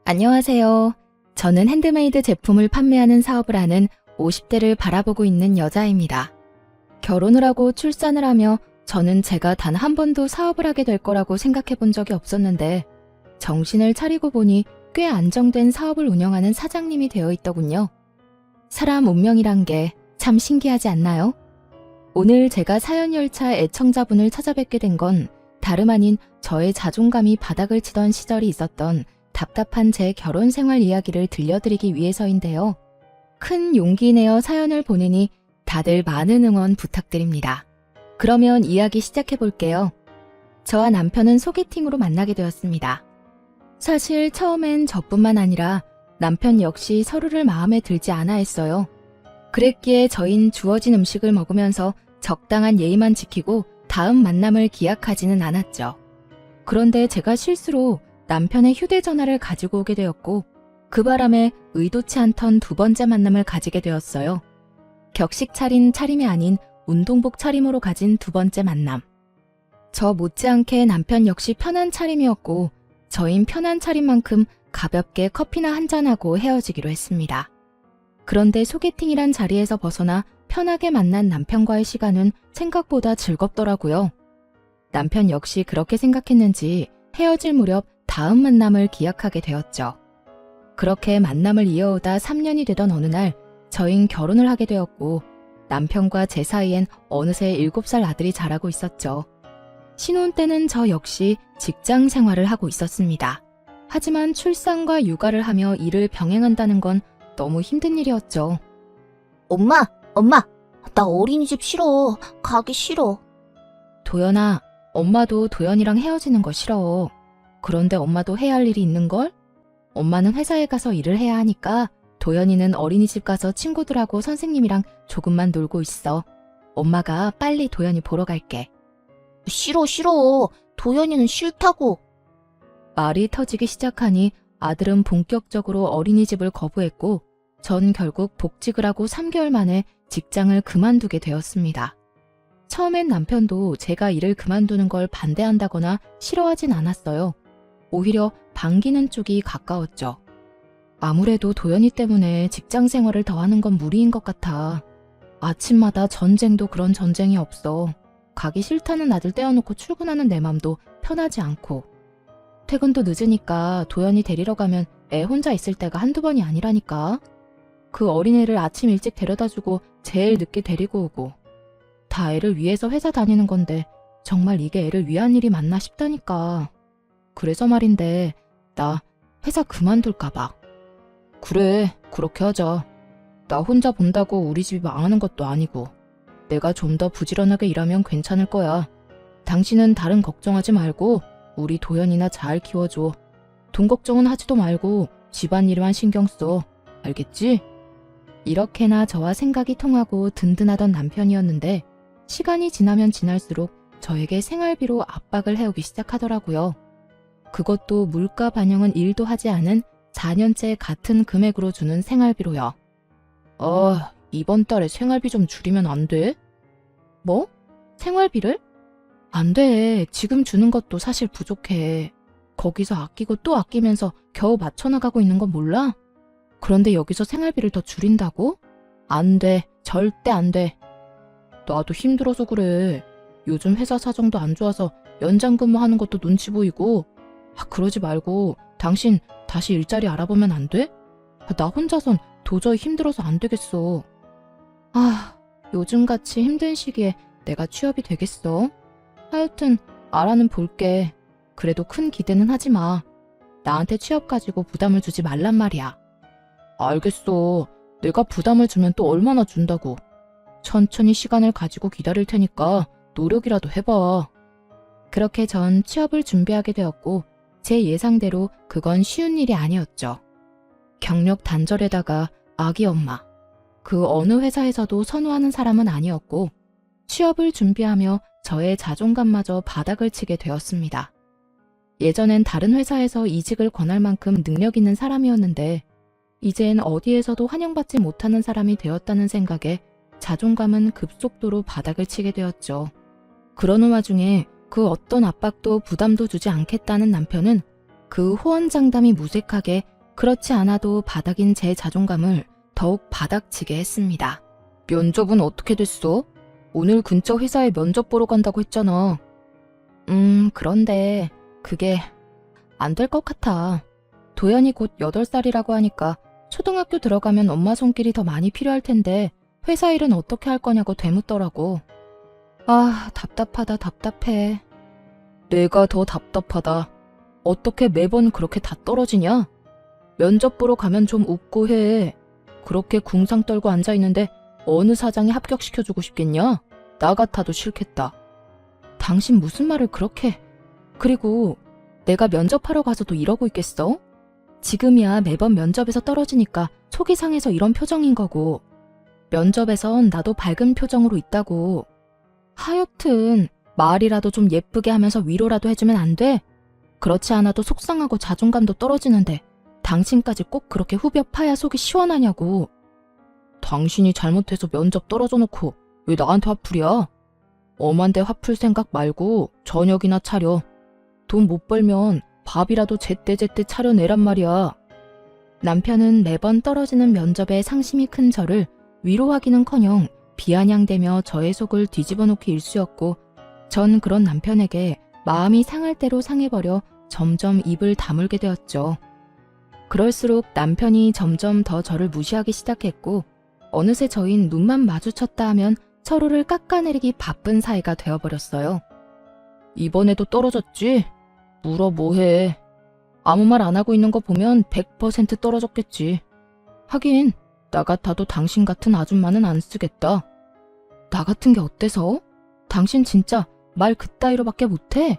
안녕하세요. 저는 핸드메이드 제품을 판매하는 사업을 하는 50대를 바라보고 있는 여자입니다. 결혼을 하고 출산을 하며 저는 제가 단 한 번도 사업을 하게 될 거라고 생각해 본 적이 없었는데 정신을 차리고 보니 꽤 안정된 사업을 운영하는 사장님이 되어 있더군요. 사람 운명이란 게 참 신기하지 않나요? 오늘 제가 사연열차 애청자분을 찾아뵙게 된 건 다름 아닌 저의 자존감이 바닥을 치던 시절이 있었던 답답한 제 결혼 생활 이야기를 들려드리기 위해서인데요. 큰 용기 내어 사연을 보내니 다들 많은 응원 부탁드립니다. 그러면 이야기 시작해 볼게요. 저와 남편은 소개팅으로 만나게 되었습니다. 사실 처음엔 저뿐만 아니라 남편 역시 서로를 마음에 들지 않아 했어요. 그랬기에 저흰 주어진 음식을 먹으면서 적당한 예의만 지키고 다음 만남을 기약하지는 않았죠. 그런데 제가 실수로 남편의 휴대전화를 가지고 오게 되었고 그 바람에 의도치 않던 두 번째 만남을 가지게 되었어요. 격식 차린 차림이 아닌 운동복 차림으로 가진 두 번째 만남. 저 못지않게 남편 역시 편한 차림이었고 저흰 편한 차림만큼 가볍게 커피나 한잔하고 헤어지기로 했습니다. 그런데 소개팅이란 자리에서 벗어나 편하게 만난 남편과의 시간은 생각보다 즐겁더라고요. 남편 역시 그렇게 생각했는지 헤어질 무렵 다음 만남을 기약하게 되었죠. 그렇게 만남을 이어오다 3년이 되던 어느 날 저흰 결혼을 하게 되었고 남편과 제 사이엔 어느새 7살 아들이 자라고 있었죠. 신혼 때는 저 역시 직장 생활을 하고 있었습니다. 하지만 출산과 육아를 하며 일을 병행한다는 건 너무 힘든 일이었죠. 엄마, 나 어린이집 싫어. 가기 싫어. 도연아, 엄마도 도연이랑 헤어지는 거 싫어. 그런데 엄마도 해야 할 일이 있는걸? 엄마는 회사에 가서 일을 해야 하니까 도연이는 어린이집 가서 친구들하고 선생님이랑 조금만 놀고 있어. 엄마가 빨리 도연이 보러 갈게. 싫어. 도연이는 싫다고. 말이 터지기 시작하니 아들은 본격적으로 어린이집을 거부했고 전 결국 복직을 하고 3개월 만에 직장을 그만두게 되었습니다. 처음엔 남편도 제가 일을 그만두는 걸 반대한다거나 싫어하진 않았어요. 오히려 반기는 쪽이 가까웠죠. 아무래도 도연이 때문에 직장 생활을 더 하는 건 무리인 것 같아. 아침마다 전쟁도 그런 전쟁이 없어. 가기 싫다는 아들 떼어놓고 출근하는 내 맘도 편하지 않고. 퇴근도 늦으니까 도연이 데리러 가면 애 혼자 있을 때가 한두 번이 아니라니까. 그 어린애를 아침 일찍 데려다주고 제일 늦게 데리고 오고. 다 애를 위해서 회사 다니는 건데 정말 이게 애를 위한 일이 맞나 싶다니까. 그래서 말인데 나 회사 그만둘까 봐. 그래, 그렇게 하자. 나 혼자 본다고 우리 집이 망하는 것도 아니고 내가 좀 더 부지런하게 일하면 괜찮을 거야. 당신은 다른 걱정하지 말고 우리 도연이나 잘 키워줘. 돈 걱정은 하지도 말고 집안일만 신경 써. 알겠지? 이렇게나 저와 생각이 통하고 든든하던 남편이었는데 시간이 지나면 지날수록 저에게 생활비로 압박을 해오기 시작하더라고요. 그것도 물가 반영은 1도 하지 않은 4년째 같은 금액으로 주는 생활비로요. 이번 달에 생활비 좀 줄이면 안 돼? 뭐? 생활비를? 안 돼. 지금 주는 것도 사실 부족해. 거기서 아끼고 또 아끼면서 겨우 맞춰나가고 있는 건 몰라? 그런데 여기서 생활비를 더 줄인다고? 안 돼. 절대 안 돼. 나도 힘들어서 그래. 요즘 회사 사정도 안 좋아서 연장 근무하는 것도 눈치 보이고. 그러지 말고 당신 다시 일자리 알아보면 안 돼? 나 혼자선 도저히 힘들어서 안 되겠어. 요즘같이 힘든 시기에 내가 취업이 되겠어? 하여튼 알아는 볼게. 그래도 큰 기대는 하지 마. 나한테 취업 가지고 부담을 주지 말란 말이야. 알겠어. 내가 부담을 주면 또 얼마나 준다고. 천천히 시간을 가지고 기다릴 테니까 노력이라도 해봐. 그렇게 전 취업을 준비하게 되었고 제 예상대로 그건 쉬운 일이 아니었죠. 경력 단절에다가 아기 엄마. 그 어느 회사에서도 선호하는 사람은 아니었고 취업을 준비하며 저의 자존감마저 바닥을 치게 되었습니다. 예전엔 다른 회사에서 이직을 권할 만큼 능력 있는 사람이었는데 이젠 어디에서도 환영받지 못하는 사람이 되었다는 생각에 자존감은 급속도로 바닥을 치게 되었죠. 그러는 와중에 그 어떤 압박도 부담도 주지 않겠다는 남편은 그 호언장담이 무색하게 그렇지 않아도 바닥인 제 자존감을 더욱 바닥치게 했습니다. 면접은 어떻게 됐어? 오늘 근처 회사에 면접 보러 간다고 했잖아. 그런데 그게 안 될 것 같아. 도연이 곧 8살이라고 하니까 초등학교 들어가면 엄마 손길이 더 많이 필요할 텐데 회사 일은 어떻게 할 거냐고 되묻더라고. 아, 답답하다, 답답해. 내가 더 답답하다. 어떻게 매번 그렇게 다 떨어지냐? 면접 보러 가면 좀 웃고 해. 그렇게 궁상 떨고 앉아있는데 어느 사장이 합격시켜주고 싶겠냐? 나 같아도 싫겠다. 당신 무슨 말을 그렇게... 그리고 내가 면접하러 가서도 이러고 있겠어? 지금이야 매번 면접에서 떨어지니까 속이 상해서 이런 표정인 거고 면접에선 나도 밝은 표정으로 있다고. 하여튼 말이라도 좀 예쁘게 하면서 위로라도 해주면 안 돼? 그렇지 않아도 속상하고 자존감도 떨어지는데 당신까지 꼭 그렇게 후벼 파야 속이 시원하냐고. 당신이 잘못해서 면접 떨어져 놓고 왜 나한테 화풀이야? 엄한테 화풀 생각 말고 저녁이나 차려. 돈 못 벌면 밥이라도 제때제때 차려내란 말이야. 남편은 매번 떨어지는 면접에 상심이 큰 저를 위로하기는커녕 비아냥대며 저의 속을 뒤집어 놓기 일쑤였고 전 그런 남편에게 마음이 상할 대로 상해버려 점점 입을 다물게 되었죠. 그럴수록 남편이 점점 더 저를 무시하기 시작했고 어느새 저흰 눈만 마주쳤다 하면 서로를 깎아내리기 바쁜 사이가 되어버렸어요. 이번에도 떨어졌지? 물어 뭐해. 아무 말 안 하고 있는 거 보면 100% 떨어졌겠지. 하긴 나 같아도 당신 같은 아줌마는 안 쓰겠다. 나 같은 게 어때서? 당신 진짜 말 그따위로밖에 못해?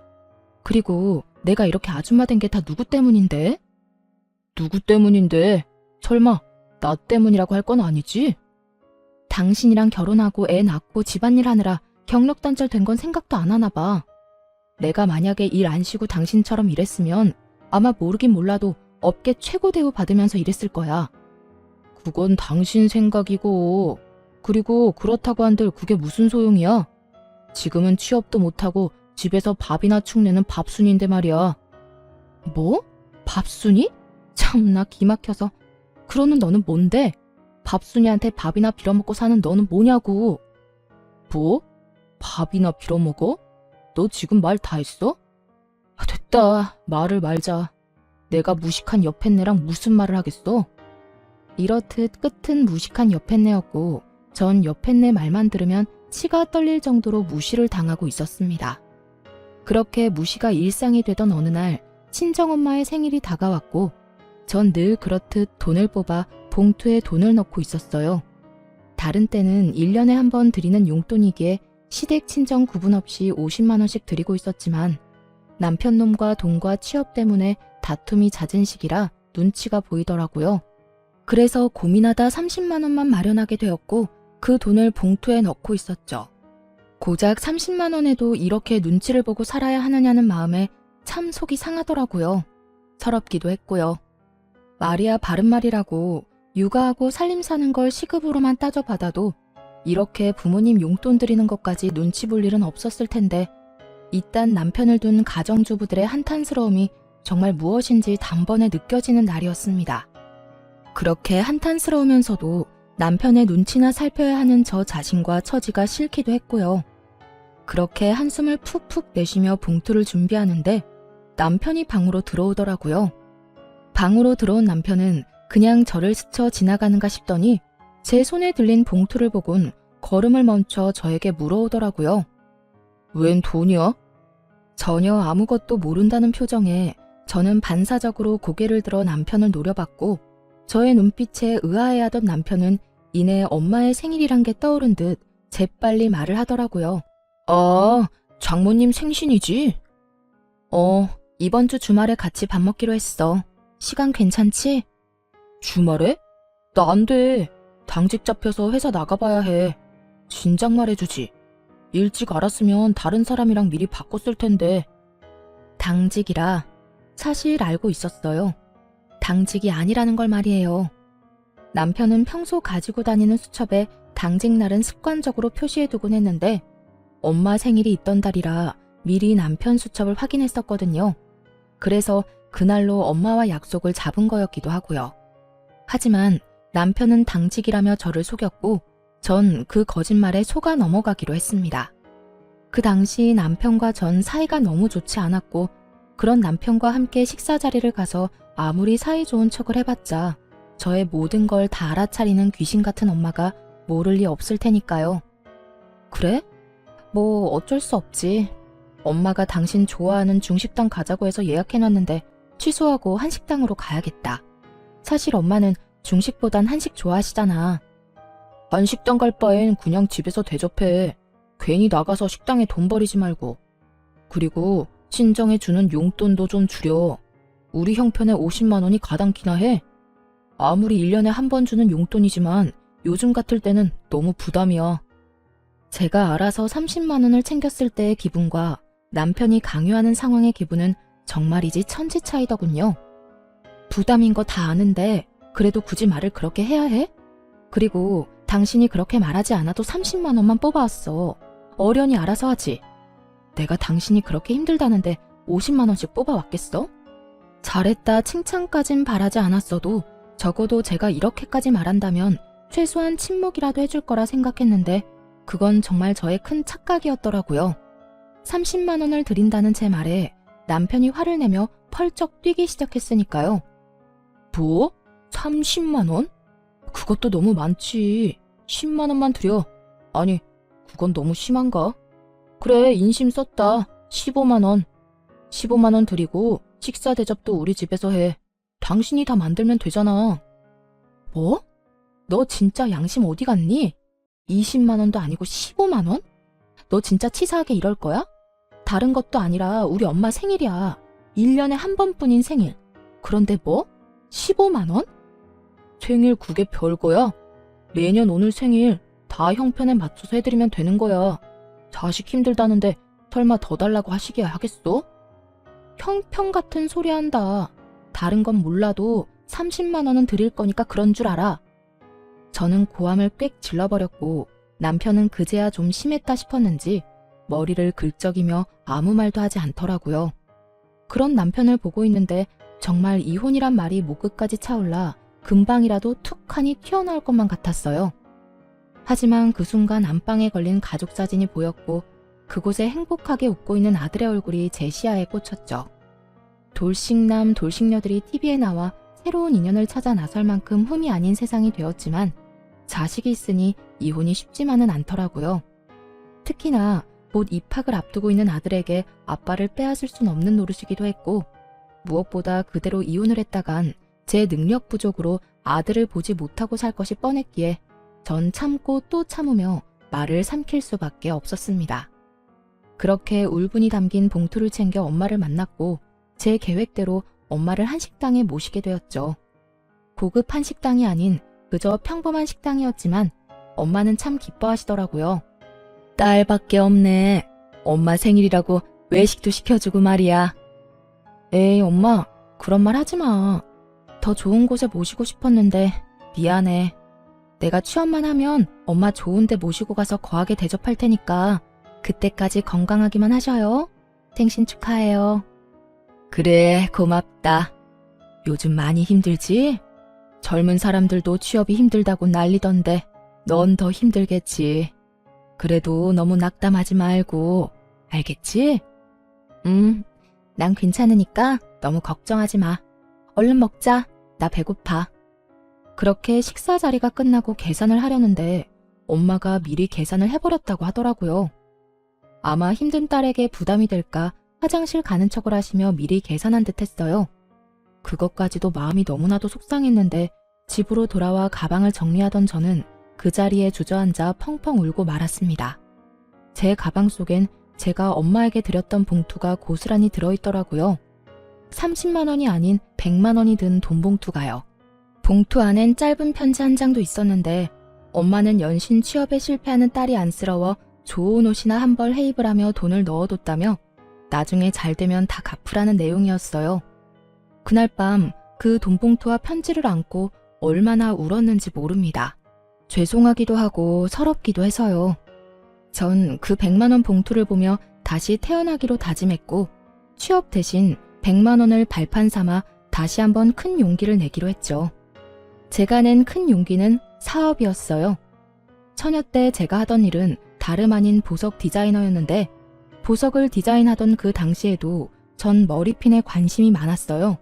그리고 내가 이렇게 아줌마 된 게 다 누구 때문인데? 누구 때문인데? 설마 나 때문이라고 할 건 아니지? 당신이랑 결혼하고 애 낳고 집안일 하느라 경력 단절된 건 생각도 안 하나 봐. 내가 만약에 일 안 쉬고 당신처럼 일했으면 아마 모르긴 몰라도 업계 최고 대우 받으면서 일했을 거야. 그건 당신 생각이고 그리고 그렇다고 한들 그게 무슨 소용이야? 지금은 취업도 못하고 집에서 밥이나 축내는 밥순인데 말이야. 뭐? 밥순이? 참나 기막혀서. 그러는 너는 뭔데? 밥순이한테 밥이나 빌어먹고 사는 너는 뭐냐고. 뭐? 밥이나 빌어먹어? 너 지금 말 다 했어? 아, 됐다. 말을 말자. 내가 무식한 여팻네랑 무슨 말을 하겠어? 이렇듯 끝은 무식한 여팻네였고 전 여팻네 말만 들으면 치가 떨릴 정도로 무시를 당하고 있었습니다. 그렇게 무시가 일상이 되던 어느 날 친정엄마의 생일이 다가왔고 전 늘 그렇듯 돈을 뽑아 봉투에 돈을 넣고 있었어요. 다른 때는 1년에 한 번 드리는 용돈이기에 시댁 친정 구분 없이 50만 원씩 드리고 있었지만 남편 놈과 돈과 취업 때문에 다툼이 잦은 시기라 눈치가 보이더라고요. 그래서 고민하다 30만 원만 마련하게 되었고 그 돈을 봉투에 넣고 있었죠. 고작 30만 원에도 이렇게 눈치를 보고 살아야 하느냐는 마음에 참 속이 상하더라고요. 서럽기도 했고요. 말이야 바른 말이라고 육아하고 살림 사는 걸 시급으로만 따져받아도 이렇게 부모님 용돈 드리는 것까지 눈치 볼 일은 없었을 텐데 이딴 남편을 둔 가정주부들의 한탄스러움이 정말 무엇인지 단번에 느껴지는 날이었습니다. 그렇게 한탄스러우면서도 남편의 눈치나 살펴야 하는 저 자신과 처지가 싫기도 했고요. 그렇게 한숨을 푹푹 내쉬며 봉투를 준비하는데 남편이 방으로 들어오더라고요. 방으로 들어온 남편은 그냥 저를 스쳐 지나가는가 싶더니 제 손에 들린 봉투를 보곤 걸음을 멈춰 저에게 물어오더라고요. 웬 돈이야? 전혀 아무것도 모른다는 표정에 저는 반사적으로 고개를 들어 남편을 노려봤고 저의 눈빛에 의아해하던 남편은 이내 엄마의 생일이란 게 떠오른 듯 재빨리 말을 하더라고요. 아, 장모님 생신이지? 이번 주 주말에 같이 밥 먹기로 했어. 시간 괜찮지? 주말에? 나 안 돼. 당직 잡혀서 회사 나가봐야 해. 진작 말해주지. 일찍 알았으면 다른 사람이랑 미리 바꿨을 텐데. 당직이라 사실 알고 있었어요. 당직이 아니라는 걸 말이에요. 남편은 평소 가지고 다니는 수첩에 당직 날은 습관적으로 표시해두곤 했는데 엄마 생일이 있던 달이라 미리 남편 수첩을 확인했었거든요. 그래서 그날로 엄마와 약속을 잡은 거였기도 하고요. 하지만 남편은 당직이라며 저를 속였고 전 그 거짓말에 속아 넘어가기로 했습니다. 그 당시 남편과 전 사이가 너무 좋지 않았고 그런 남편과 함께 식사 자리를 가서 아무리 사이 좋은 척을 해봤자 저의 모든 걸 다 알아차리는 귀신 같은 엄마가 모를 리 없을 테니까요. 그래? 뭐 어쩔 수 없지. 엄마가 당신 좋아하는 중식당 가자고 해서 예약해놨는데 취소하고 한식당으로 가야겠다. 사실 엄마는 중식보단 한식 좋아하시잖아. 한식당 갈 바엔 그냥 집에서 대접해. 괜히 나가서 식당에 돈 버리지 말고. 그리고 친정에 주는 용돈도 좀 줄여. 우리 형편에 50만 원이 가당키나 해. 아무리 1년에 한 번 주는 용돈이지만 요즘 같을 때는 너무 부담이야. 제가 알아서 30만 원을 챙겼을 때의 기분과 남편이 강요하는 상황의 기분은 정말이지 천지 차이더군요. 부담인 거 다 아는데 그래도 굳이 말을 그렇게 해야 해? 그리고 당신이 그렇게 말하지 않아도 30만 원만 뽑아왔어. 어련히 알아서 하지. 내가 당신이 그렇게 힘들다는데 50만 원씩 뽑아왔겠어? 잘했다 칭찬까진 바라지 않았어도 적어도 제가 이렇게까지 말한다면 최소한 침묵이라도 해줄 거라 생각했는데 그건 정말 저의 큰 착각이었더라고요. 30만 원을 드린다는 제 말에 남편이 화를 내며 펄쩍 뛰기 시작했으니까요. 뭐? 30만 원? 그것도 너무 많지. 10만 원만 드려. 아니, 그건 너무 심한가? 그래, 인심 썼다. 15만 원. 15만 원 드리고 식사 대접도 우리 집에서 해. 당신이 다 만들면 되잖아. 뭐? 너 진짜 양심 어디 갔니? 20만 원도 아니고 15만 원? 너 진짜 치사하게 이럴 거야? 다른 것도 아니라 우리 엄마 생일이야. 1년에 한 번뿐인 생일. 그런데 뭐? 15만 원? 생일 그게 별거야? 매년 오늘 생일 다 형편에 맞춰서 해드리면 되는 거야. 자식 힘들다는데 설마 더 달라고 하시기야 하겠어? 형편 같은 소리 한다. 다른 건 몰라도 30만 원은 드릴 거니까 그런 줄 알아. 저는 고함을 꽥 질러버렸고 남편은 그제야 좀 심했다 싶었는지 머리를 긁적이며 아무 말도 하지 않더라고요. 그런 남편을 보고 있는데 정말 이혼이란 말이 목 끝까지 차올라 금방이라도 툭하니 튀어나올 것만 같았어요. 하지만 그 순간 안방에 걸린 가족 사진이 보였고 그곳에 행복하게 웃고 있는 아들의 얼굴이 제 시야에 꽂혔죠. 돌싱남 돌싱녀들이 TV에 나와 새로운 인연을 찾아 나설 만큼 흠이 아닌 세상이 되었지만 자식이 있으니 이혼이 쉽지만은 않더라고요. 특히나 곧 입학을 앞두고 있는 아들에게 아빠를 빼앗을 순 없는 노릇이기도 했고 무엇보다 그대로 이혼을 했다간 제 능력 부족으로 아들을 보지 못하고 살 것이 뻔했기에 전 참고 또 참으며 말을 삼킬 수밖에 없었습니다. 그렇게 울분이 담긴 봉투를 챙겨 엄마를 만났고 제 계획대로 엄마를 한식당에 모시게 되었죠. 고급 한식당이 아닌 그저 평범한 식당이었지만 엄마는 참 기뻐하시더라고요. 딸밖에 없네. 엄마 생일이라고 외식도 시켜주고 말이야. 에이 엄마 그런 말 하지 마. 더 좋은 곳에 모시고 싶었는데 미안해. 내가 취업만 하면 엄마 좋은 데 모시고 가서 거하게 대접할 테니까 그때까지 건강하기만 하셔요. 생신 축하해요. 그래 고맙다. 요즘 많이 힘들지? 젊은 사람들도 취업이 힘들다고 난리던데 넌 더 힘들겠지. 그래도 너무 낙담하지 말고 알겠지? 난 괜찮으니까 너무 걱정하지 마. 얼른 먹자. 나 배고파. 그렇게 식사 자리가 끝나고 계산을 하려는데 엄마가 미리 계산을 해버렸다고 하더라고요. 아마 힘든 딸에게 부담이 될까 화장실 가는 척을 하시며 미리 계산한 듯 했어요. 그것까지도 마음이 너무나도 속상했는데 집으로 돌아와 가방을 정리하던 저는 그 자리에 주저앉아 펑펑 울고 말았습니다. 제 가방 속엔 제가 엄마에게 드렸던 봉투가 고스란히 들어있더라고요. 30만 원이 아닌 100만 원이 든 돈 봉투가요. 봉투 안엔 짧은 편지 한 장도 있었는데 엄마는 연신 취업에 실패하는 딸이 안쓰러워 좋은 옷이나 한 벌 해입을 하며 돈을 넣어뒀다며 나중에 잘 되면 다 갚으라는 내용이었어요. 그날 밤 그 돈 봉투와 편지를 안고 얼마나 울었는지 모릅니다. 죄송하기도 하고 서럽기도 해서요. 전 그 100만 원 봉투를 보며 다시 태어나기로 다짐했고 취업 대신 100만 원을 발판 삼아 다시 한번 큰 용기를 내기로 했죠. 제가 낸 큰 용기는 사업이었어요. 처녀 때 제가 하던 일은 다름 아닌 보석 디자이너였는데 보석을 디자인하던 그 당시에도 전 머리핀에 관심이 많았어요.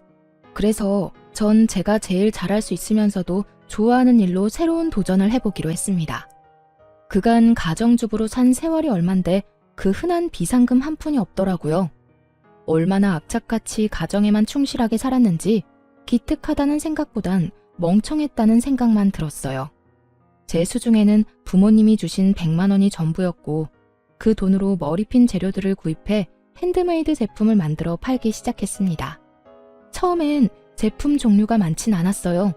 그래서 전 제가 제일 잘할 수 있으면서도 좋아하는 일로 새로운 도전을 해보기로 했습니다. 그간 가정주부로 산 세월이 얼만데 그 흔한 비상금 한 푼이 없더라고요. 얼마나 악착같이 가정에만 충실하게 살았는지 기특하다는 생각보단 멍청했다는 생각만 들었어요. 제 수중에는 부모님이 주신 100만 원이 전부였고 그 돈으로 머리핀 재료들을 구입해 핸드메이드 제품을 만들어 팔기 시작했습니다. 처음엔 제품 종류가 많진 않았어요.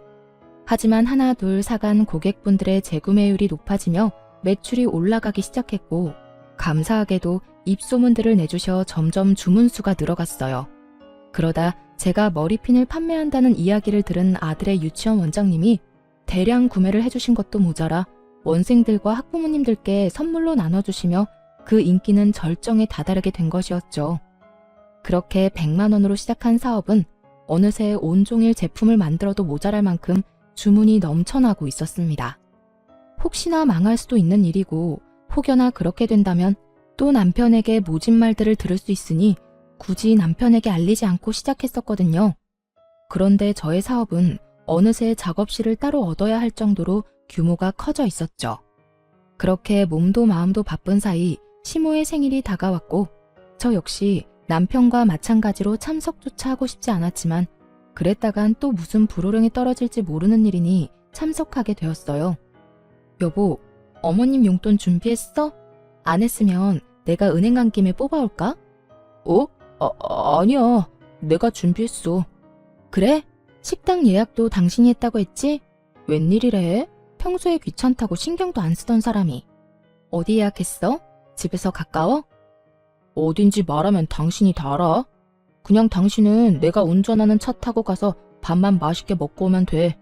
하지만 하나 둘 사간 고객분들의 재구매율이 높아지며 매출이 올라가기 시작했고 감사하게도 입소문들을 내주셔 점점 주문수가 늘어갔어요. 그러다 제가 머리핀을 판매한다는 이야기를 들은 아들의 유치원 원장님이 대량 구매를 해주신 것도 모자라 원생들과 학부모님들께 선물로 나눠주시며 그 인기는 절정에 다다르게 된 것이었죠. 그렇게 100만 원으로 시작한 사업은 어느새 온종일 제품을 만들어도 모자랄 만큼 주문이 넘쳐나고 있었습니다. 혹시나 망할 수도 있는 일이고 혹여나 그렇게 된다면 또 남편에게 모진 말들을 들을 수 있으니 굳이 남편에게 알리지 않고 시작했었거든요. 그런데 저의 사업은 어느새 작업실을 따로 얻어야 할 정도로 규모가 커져 있었죠. 그렇게 몸도 마음도 바쁜 사이 시모의 생일이 다가왔고 저 역시 남편과 마찬가지로 참석조차 하고 싶지 않았지만 그랬다간 또 무슨 불호령이 떨어질지 모르는 일이니 참석하게 되었어요. 여보, 어머님 용돈 준비했어? 안 했으면 내가 은행 간 김에 뽑아올까? 아니야. 내가 준비했어. 그래? 식당 예약도 당신이 했다고 했지? 웬일이래? 평소에 귀찮다고 신경도 안 쓰던 사람이. 어디 예약했어? 집에서 가까워? 어딘지 말하면 당신이 다 알아. 그냥 당신은 내가 운전하는 차 타고 가서 밥만 맛있게 먹고 오면 돼.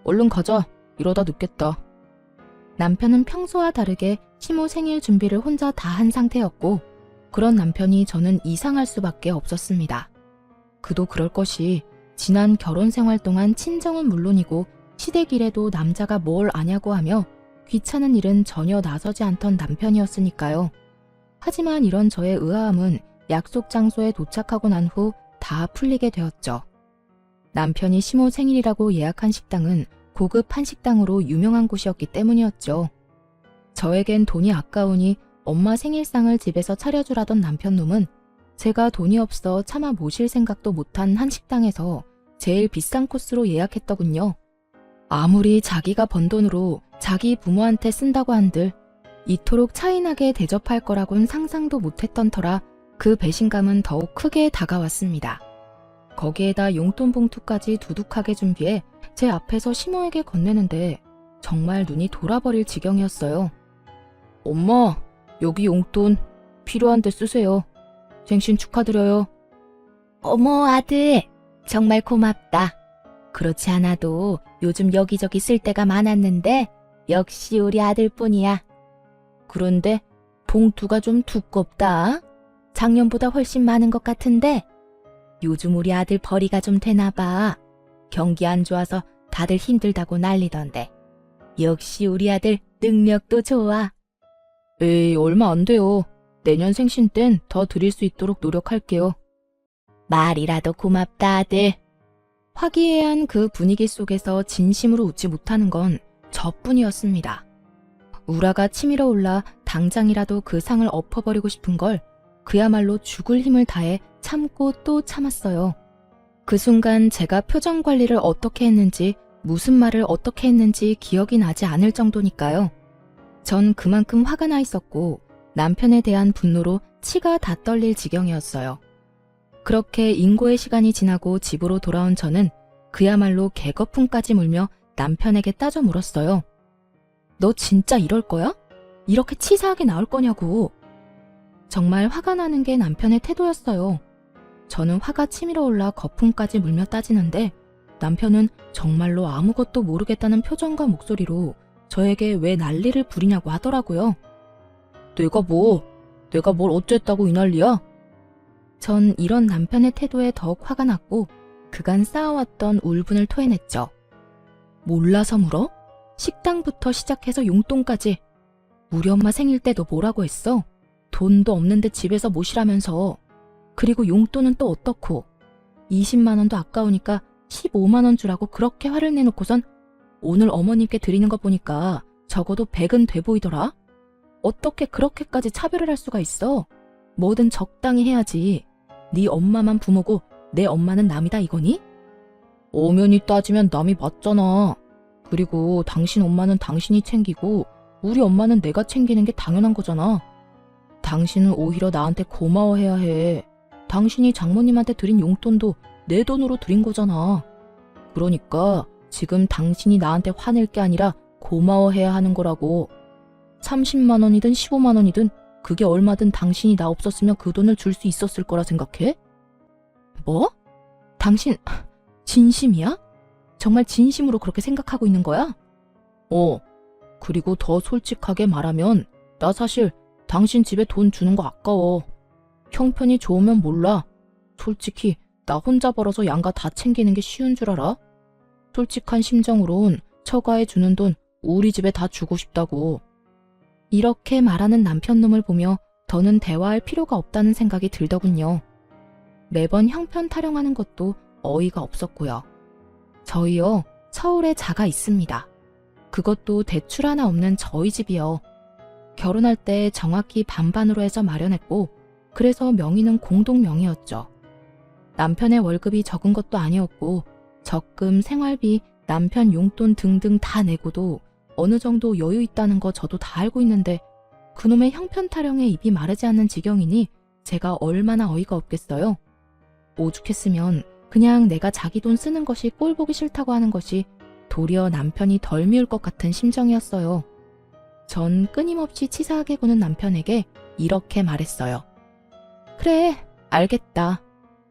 얼른 가자. 이러다 늦겠다. 남편은 평소와 다르게 시모 생일 준비를 혼자 다 한 상태였고 그런 남편이 저는 이상할 수밖에 없었습니다. 그도 그럴 것이 지난 결혼 생활 동안 친정은 물론이고 시댁일에도 남자가 뭘 아냐고 하며 귀찮은 일은 전혀 나서지 않던 남편이었으니까요. 하지만 이런 저의 의아함은 약속 장소에 도착하고 난 후 다 풀리게 되었죠. 남편이 시모 생일이라고 예약한 식당은 고급 한식당으로 유명한 곳이었기 때문이었죠. 저에겐 돈이 아까우니 엄마 생일상을 집에서 차려주라던 남편놈은 제가 돈이 없어 차마 모실 생각도 못한 한식당에서 제일 비싼 코스로 예약했더군요. 아무리 자기가 번 돈으로 자기 부모한테 쓴다고 한들 이토록 차이나게 대접할 거라곤 상상도 못했던 터라 그 배신감은 더욱 크게 다가왔습니다. 거기에다 용돈 봉투까지 두둑하게 준비해 제 앞에서 시모에게 건네는데 정말 눈이 돌아버릴 지경이었어요. 엄마, 여기 용돈 필요한데 쓰세요. 생신 축하드려요. 어머, 아들. 정말 고맙다. 그렇지 않아도 요즘 여기저기 쓸 데가 많았는데 역시 우리 아들뿐이야. 그런데 봉투가 좀 두껍다. 작년보다 훨씬 많은 것 같은데 요즘 우리 아들 벌이가 좀 되나 봐. 경기 안 좋아서 다들 힘들다고 난리던데. 역시 우리 아들 능력도 좋아. 에이, 얼마 안 돼요. 내년 생신 땐 더 드릴 수 있도록 노력할게요. 말이라도 고맙다, 아들. 화기애애한 그 분위기 속에서 진심으로 웃지 못하는 건 저뿐이었습니다. 우라가 치밀어 올라 당장이라도 그 상을 엎어버리고 싶은 걸 그야말로 죽을 힘을 다해 참고 또 참았어요. 그 순간 제가 표정 관리를 어떻게 했는지 무슨 말을 어떻게 했는지 기억이 나지 않을 정도니까요. 전 그만큼 화가 나 있었고 남편에 대한 분노로 치가 다 떨릴 지경이었어요. 그렇게 인고의 시간이 지나고 집으로 돌아온 저는 그야말로 개거품까지 물며 남편에게 따져 물었어요. 너 진짜 이럴 거야? 이렇게 치사하게 나올 거냐고. 정말 화가 나는 게 남편의 태도였어요. 저는 화가 치밀어 올라 거품까지 물며 따지는데 남편은 정말로 아무것도 모르겠다는 표정과 목소리로 저에게 왜 난리를 부리냐고 하더라고요. 내가 뭘 어쨌다고 이 난리야? 전 이런 남편의 태도에 더욱 화가 났고 그간 쌓아왔던 울분을 토해냈죠. 몰라서 물어? 식당부터 시작해서 용돈까지. 우리 엄마 생일 때 너 뭐라고 했어? 돈도 없는데 집에서 모시라면서. 그리고 용돈은 또 어떻고. 20만 원도 아까우니까 15만 원 주라고 그렇게 화를 내놓고선 오늘 어머님께 드리는 거 보니까 적어도 100은 돼 보이더라. 어떻게 그렇게까지 차별을 할 수가 있어? 뭐든 적당히 해야지. 네 엄마만 부모고 내 엄마는 남이다 이거니? 엄연히 따지면 남이 맞잖아. 그리고 당신 엄마는 당신이 챙기고 우리 엄마는 내가 챙기는 게 당연한 거잖아. 당신은 오히려 나한테 고마워해야 해. 당신이 장모님한테 드린 용돈도 내 돈으로 드린 거잖아. 그러니까 지금 당신이 나한테 화낼 게 아니라 고마워해야 하는 거라고. 30만 원이든 15만 원이든 그게 얼마든 당신이 나 없었으면 그 돈을 줄 수 있었을 거라 생각해? 뭐? 당신 진심이야? 정말 진심으로 그렇게 생각하고 있는 거야? 그리고 더 솔직하게 말하면 나 사실 당신 집에 돈 주는 거 아까워. 형편이 좋으면 몰라. 솔직히 나 혼자 벌어서 양가 다 챙기는 게 쉬운 줄 알아? 솔직한 심정으론 처가에 주는 돈 우리 집에 다 주고 싶다고. 이렇게 말하는 남편놈을 보며 더는 대화할 필요가 없다는 생각이 들더군요. 매번 형편 타령하는 것도 어이가 없었고요. 저희요, 서울에 자가 있습니다. 그것도 대출 하나 없는 저희 집이요. 결혼할 때 정확히 반반으로 해서 마련했고 그래서 명의는 공동 명의였죠. 남편의 월급이 적은 것도 아니었고 적금, 생활비, 남편 용돈 등등 다 내고도 어느 정도 여유 있다는 거 저도 다 알고 있는데 그놈의 형편 타령에 입이 마르지 않는 지경이니 제가 얼마나 어이가 없겠어요. 오죽했으면 그냥 내가 자기 돈 쓰는 것이 꼴 보기 싫다고 하는 것이 도리어 남편이 덜 미울 것 같은 심정이었어요. 전 끊임없이 치사하게 구는 남편에게 이렇게 말했어요. 그래, 알겠다.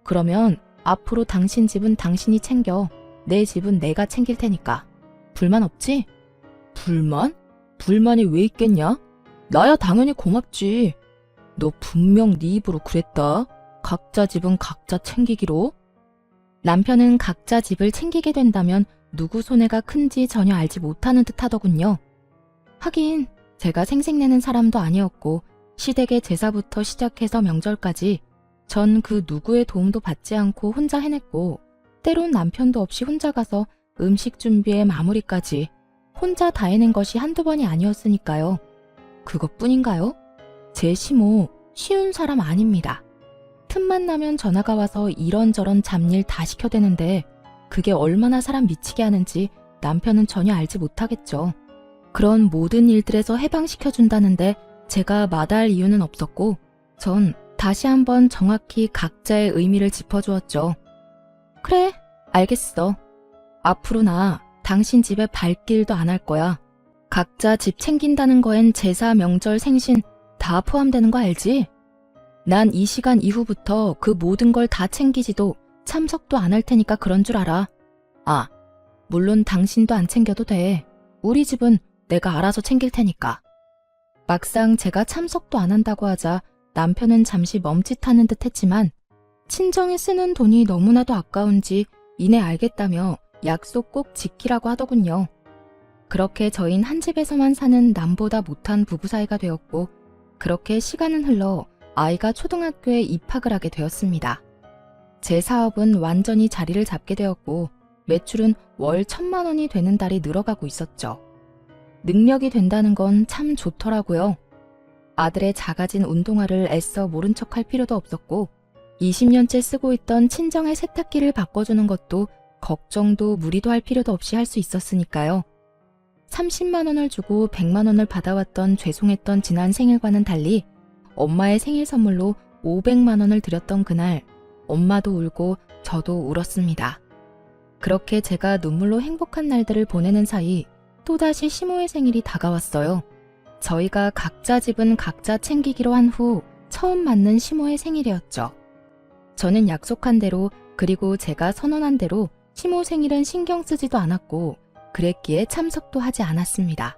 그러면 앞으로 당신 집은 당신이 챙겨. 내 집은 내가 챙길 테니까. 불만 없지? 불만? 불만이 왜 있겠냐? 나야 당연히 고맙지. 너 분명 네 입으로 그랬다. 각자 집은 각자 챙기기로. 남편은 각자 집을 챙기게 된다면 누구 손해가 큰지 전혀 알지 못하는 듯 하더군요. 하긴 제가 생색내는 사람도 아니었고 시댁의 제사부터 시작해서 명절까지 전 그 누구의 도움도 받지 않고 혼자 해냈고 때론 남편도 없이 혼자 가서 음식 준비에 마무리까지 혼자 다 해낸 것이 한두 번이 아니었으니까요. 그것뿐인가요? 제 시모 쉬운 사람 아닙니다. 틈만 나면 전화가 와서 이런저런 잡일 다 시켜대는데 그게 얼마나 사람 미치게 하는지 남편은 전혀 알지 못하겠죠. 그런 모든 일들에서 해방시켜준다는데 제가 마다할 이유는 없었고 전 다시 한번 정확히 각자의 의미를 짚어주었죠. 그래, 알겠어. 앞으로 나 당신 집에 발길도 안 할 거야. 각자 집 챙긴다는 거엔 제사, 명절, 생신 다 포함되는 거 알지? 난 이 시간 이후부터 그 모든 걸 다 챙기지도 참석도 안 할 테니까 그런 줄 알아. 아, 물론 당신도 안 챙겨도 돼. 우리 집은 내가 알아서 챙길 테니까. 막상 제가 참석도 안 한다고 하자 남편은 잠시 멈칫하는 듯 했지만 친정에 쓰는 돈이 너무나도 아까운지 이내 알겠다며 약속 꼭 지키라고 하더군요. 그렇게 저흰 한 집에서만 사는 남보다 못한 부부 사이가 되었고 그렇게 시간은 흘러 아이가 초등학교에 입학을 하게 되었습니다. 제 사업은 완전히 자리를 잡게 되었고 매출은 월 1,000만 원이 되는 달이 늘어가고 있었죠. 능력이 된다는 건 참 좋더라고요. 아들의 작아진 운동화를 애써 모른 척할 필요도 없었고 20년째 쓰고 있던 친정의 세탁기를 바꿔주는 것도 걱정도 무리도 할 필요도 없이 할 수 있었으니까요. 30만 원을 주고 100만 원을 받아왔던 죄송했던 지난 생일과는 달리 엄마의 생일 선물로 500만 원을 드렸던 그날 엄마도 울고 저도 울었습니다. 그렇게 제가 눈물로 행복한 날들을 보내는 사이 또다시 시모의 생일이 다가왔어요. 저희가 각자 집은 각자 챙기기로 한 후 처음 맞는 시모의 생일이었죠. 저는 약속한 대로 그리고 제가 선언한 대로 시모 생일은 신경 쓰지도 않았고 그랬기에 참석도 하지 않았습니다.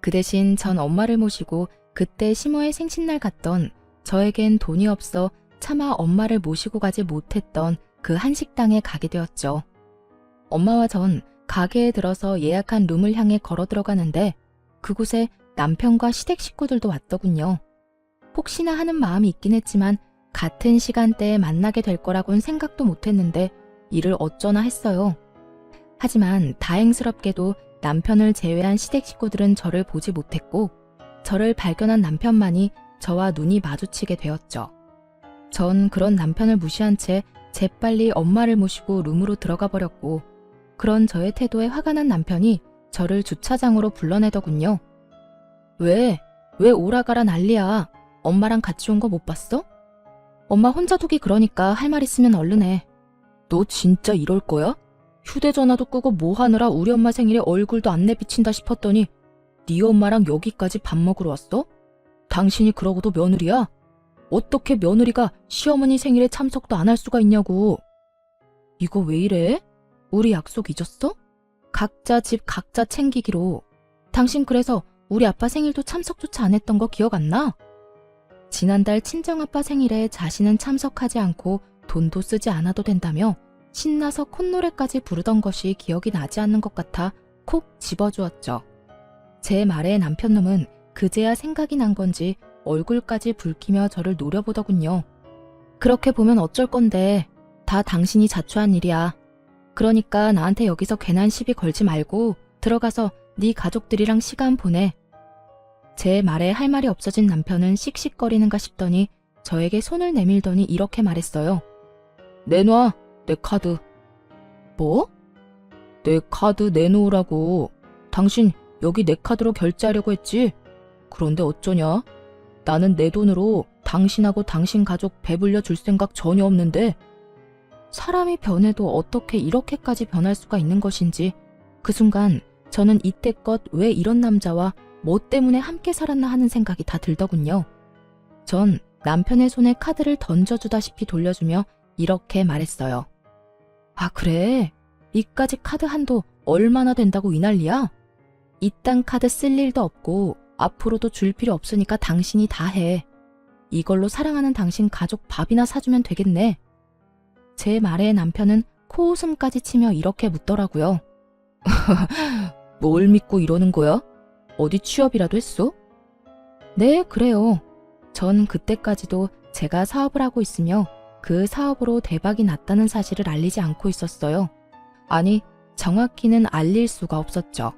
그 대신 전 엄마를 모시고 그때 시모의 생신날 갔던 저에겐 돈이 없어 차마 엄마를 모시고 가지 못했던 그 한식당에 가게 되었죠. 엄마와 전 가게에 들어서 예약한 룸을 향해 걸어 들어가는데 그곳에 남편과 시댁 식구들도 왔더군요. 혹시나 하는 마음이 있긴 했지만 같은 시간대에 만나게 될 거라고는 생각도 못했는데 이를 어쩌나 했어요. 하지만 다행스럽게도 남편을 제외한 시댁 식구들은 저를 보지 못했고 저를 발견한 남편만이 저와 눈이 마주치게 되었죠. 전 그런 남편을 무시한 채 재빨리 엄마를 모시고 룸으로 들어가 버렸고 그런 저의 태도에 화가 난 남편이 저를 주차장으로 불러내더군요. 왜 오라가라 난리야. 엄마랑 같이 온 거 못 봤어? 엄마 혼자 두기 그러니까 할 말 있으면 얼른 해. 너 진짜 이럴 거야? 휴대전화도 끄고 뭐 하느라 우리 엄마 생일에 얼굴도 안 내비친다 싶었더니 네 엄마랑 여기까지 밥 먹으러 왔어? 당신이 그러고도 며느리야? 어떻게 며느리가 시어머니 생일에 참석도 안 할 수가 있냐고. 이거 왜 이래? 우리 약속 잊었어? 각자 집 각자 챙기기로. 당신 그래서 우리 아빠 생일도 참석조차 안 했던 거 기억 안 나? 지난달 친정아빠 생일에 자신은 참석하지 않고 돈도 쓰지 않아도 된다며 신나서 콧노래까지 부르던 것이 기억이 나지 않는 것 같아 콕 집어주었죠. 제 말에 남편놈은 그제야 생각이 난 건지 얼굴까지 붉히며 저를 노려보더군요. 그렇게 보면 어쩔 건데 다 당신이 자초한 일이야. 그러니까 나한테 여기서 괜한 시비 걸지 말고 들어가서 네 가족들이랑 시간 보내. 제 말에 할 말이 없어진 남편은 씩씩거리는가 싶더니 저에게 손을 내밀더니 이렇게 말했어요. 내놔, 내 카드. 뭐? 내 카드 내놓으라고. 당신 여기 내 카드로 결제하려고 했지? 그런데 어쩌냐? 나는 내 돈으로 당신하고 당신 가족 배불려 줄 생각 전혀 없는데 사람이 변해도 어떻게 이렇게까지 변할 수가 있는 것인지 그 순간 저는 이때껏 왜 이런 남자와 뭐 때문에 함께 살았나 하는 생각이 다 들더군요. 전 남편의 손에 카드를 던져주다시피 돌려주며 이렇게 말했어요. 아 그래? 이까지 카드 한도 얼마나 된다고 이 난리야? 이딴 카드 쓸 일도 없고 앞으로도 줄 필요 없으니까 당신이 다 해. 이걸로 사랑하는 당신 가족 밥이나 사주면 되겠네. 제 말에 남편은 코웃음까지 치며 이렇게 묻더라고요. 뭘 믿고 이러는 거야? 어디 취업이라도 했어? 네, 그래요. 전 그때까지도 제가 사업을 하고 있으며 그 사업으로 대박이 났다는 사실을 알리지 않고 있었어요. 아니, 정확히는 알릴 수가 없었죠.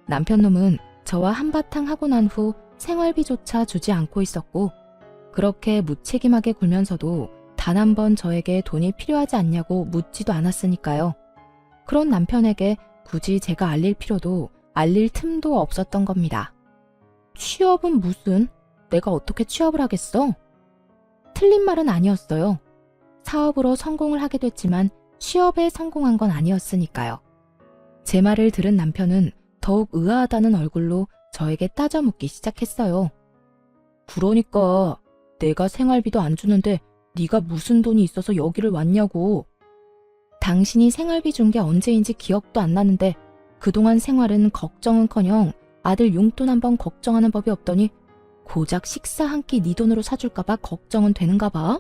남편놈은 저와 한바탕 하고 난 후 생활비조차 주지 않고 있었고 그렇게 무책임하게 굴면서도 단 한 번 저에게 돈이 필요하지 않냐고 묻지도 않았으니까요. 그런 남편에게 굳이 제가 알릴 필요도 알릴 틈도 없었던 겁니다. 취업은 무슨? 내가 어떻게 취업을 하겠어? 틀린 말은 아니었어요. 사업으로 성공을 하게 됐지만 취업에 성공한 건 아니었으니까요. 제 말을 들은 남편은 더욱 의아하다는 얼굴로 저에게 따져 묻기 시작했어요. 그러니까 내가 생활비도 안 주는데 네가 무슨 돈이 있어서 여기를 왔냐고. 당신이 생활비 준 게 언제인지 기억도 안 나는데 그동안 생활은 걱정은커녕 아들 용돈 한번 걱정하는 법이 없더니 고작 식사 한 끼 네 돈으로 사줄까 봐 걱정은 되는가 봐.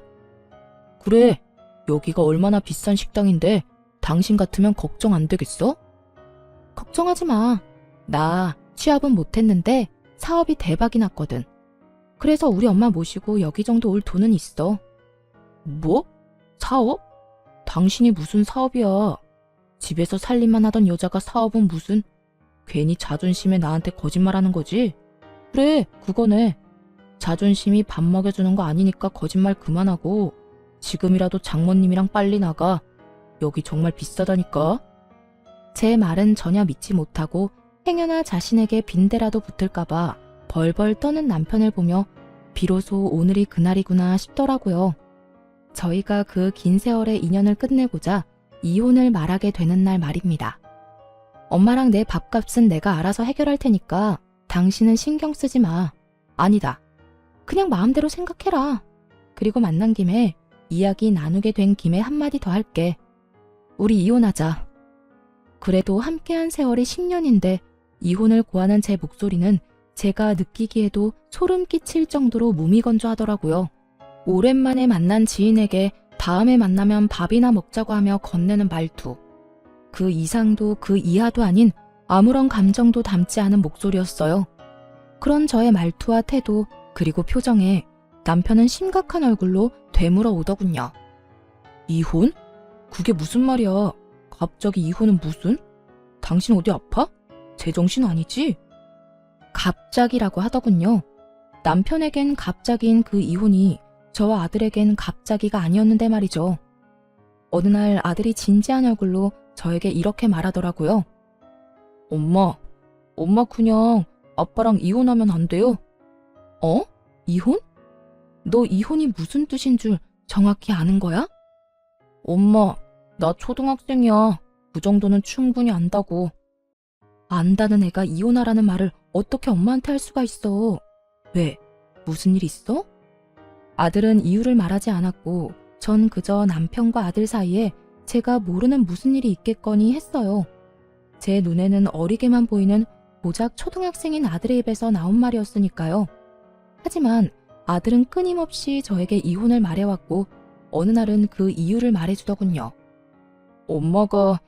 그래, 여기가 얼마나 비싼 식당인데 당신 같으면 걱정 안 되겠어? 걱정하지 마. 나 취업은 못했는데 사업이 대박이 났거든. 그래서 우리 엄마 모시고 여기 정도 올 돈은 있어. 뭐? 사업? 당신이 무슨 사업이야. 집에서 살림만 하던 여자가 사업은 무슨. 괜히 자존심에 나한테 거짓말하는 거지? 그래, 그거네. 자존심이 밥 먹여주는 거 아니니까 거짓말 그만하고 지금이라도 장모님이랑 빨리 나가. 여기 정말 비싸다니까. 제 말은 전혀 믿지 못하고 행여나 자신에게 빈대라도 붙을까봐 벌벌 떠는 남편을 보며 비로소 오늘이 그날이구나 싶더라고요. 저희가 그 긴 세월의 인연을 끝내고자 이혼을 말하게 되는 날 말입니다. 엄마랑 내 밥값은 내가 알아서 해결할 테니까 당신은 신경 쓰지 마. 아니다. 그냥 마음대로 생각해라. 그리고 만난 김에 이야기 나누게 된 김에 한마디 더 할게. 우리 이혼하자. 그래도 함께한 세월이 10년인데 이혼을 고하는 제 목소리는 제가 느끼기에도 소름 끼칠 정도로 무미건조하더라고요. 오랜만에 만난 지인에게 다음에 만나면 밥이나 먹자고 하며 건네는 말투. 그 이상도 그 이하도 아닌 아무런 감정도 담지 않은 목소리였어요. 그런 저의 말투와 태도 그리고 표정에 남편은 심각한 얼굴로 되물어 오더군요. 이혼? 그게 무슨 말이야? 갑자기 이혼은 무슨? 당신 어디 아파? 제정신 아니지? 갑자기라고 하더군요. 남편에겐 갑자기인 그 이혼이 저와 아들에겐 갑자기가 아니었는데 말이죠. 어느 날 아들이 진지한 얼굴로 저에게 이렇게 말하더라고요. 엄마 그냥 아빠랑 이혼하면 안 돼요? 어? 이혼? 너 이혼이 무슨 뜻인 줄 정확히 아는 거야? 엄마, 나 초등학생이야. 그 정도는 충분히 안다고. 안다는 애가 이혼하라는 말을 어떻게 엄마한테 할 수가 있어? 왜? 무슨 일 있어? 아들은 이유를 말하지 않았고 전 그저 남편과 아들 사이에 제가 모르는 무슨 일이 있겠거니 했어요. 제 눈에는 어리게만 보이는 고작 초등학생인 아들의 입에서 나온 말이었으니까요. 하지만 아들은 끊임없이 저에게 이혼을 말해왔고 어느 날은 그 이유를 말해주더군요. 엄마가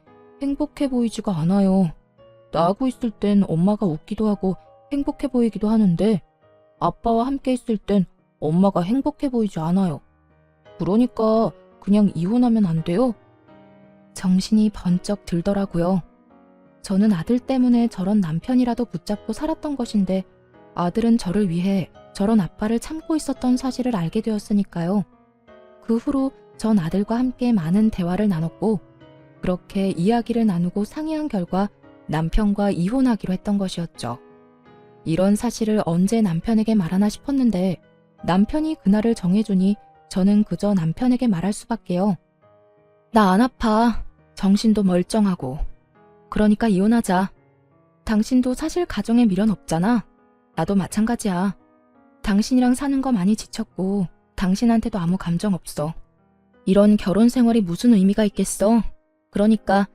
행복해 보이지가 않아요. 나하고 있을 땐 엄마가 웃기도 하고 행복해 보이기도 하는데 아빠와 함께 있을 땐 엄마가 행복해 보이지 않아요. 그러니까 그냥 이혼하면 안 돼요? 정신이 번쩍 들더라고요. 저는 아들 때문에 저런 남편이라도 붙잡고 살았던 것인데 아들은 저를 위해 저런 아빠를 참고 있었던 사실을 알게 되었으니까요. 그 후로 전 아들과 함께 많은 대화를 나눴고 그렇게 이야기를 나누고 상의한 결과 남편과 이혼하기로 했던 것이었죠. 이런 사실을 언제 남편에게 말하나 싶었는데 남편이 그날을 정해주니 저는 그저 남편에게 말할 수밖에요. 나 안 아파. 정신도 멀쩡하고. 그러니까 이혼하자. 당신도 사실 가정에 미련 없잖아. 나도 마찬가지야. 당신이랑 사는 거 많이 지쳤고 당신한테도 아무 감정 없어. 이런 결혼 생활이 무슨 의미가 있겠어. 그러니까